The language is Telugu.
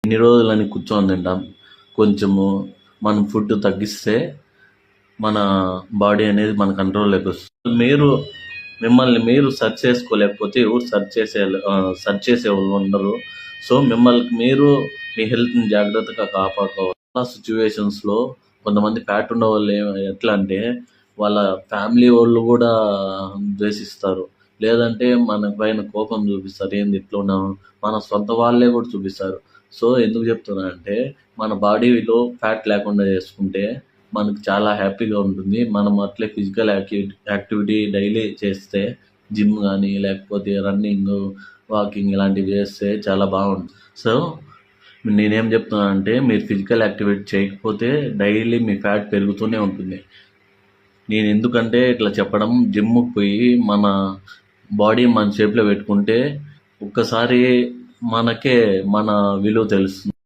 ఎన్ని రోజులని కూర్చొని తింటాం. కొంచెము మనం ఫుడ్ తగ్గిస్తే మన బాడీ అనేది మన కంట్రోల్లోకి వస్తుంది. మిమ్మల్ని మీరు సెర్చ్ చేసుకోలేకపోతే ఎవరు సెర్చ్ చేసే వాళ్ళు ఉండరు. సో మిమ్మల్ని మీరు మీ హెల్త్ని జాగ్రత్తగా కాపాడుకోవాలి. చాలా సిచ్యువేషన్స్లో కొంతమంది ఫ్యాట్ ఉన్న వాళ్ళు ఎట్లా అంటే వాళ్ళ ఫ్యామిలీ వాళ్ళు కూడా ద్వేషిస్తారు, లేదంటే మన పైన కోపం చూపిస్తారు. ఏంది ఇట్లా ఉన్నావు, మన సొంత వాళ్ళే కూడా చూపిస్తారు. సో ఎందుకు చెప్తున్నా అంటే మన బాడీలో ఫ్యాట్ లేకుండా చేసుకుంటే మనకు చాలా హ్యాపీగా ఉంటుంది. మనం అట్లే ఫిజికల్ యాక్టివిటీ డైలీ చేస్తే, జిమ్ కానీ లేకపోతే రన్నింగ్, వాకింగ్ ఇలాంటివి చేస్తే చాలా బాగుంటుంది. సో నేనేం చెప్తున్నా అంటే మీరు ఫిజికల్ యాక్టివిటీ చేయకపోతే డైలీ మీ ఫ్యాట్ పెరుగుతూనే ఉంటుంది. నేను ఎందుకంటే ఇట్లా చెప్పడం, జిమ్కి పోయి మన బాడీ మన షేప్లో పెట్టుకుంటే ఒక్కసారి మనకే మన విలువ తెలుస్తుంది.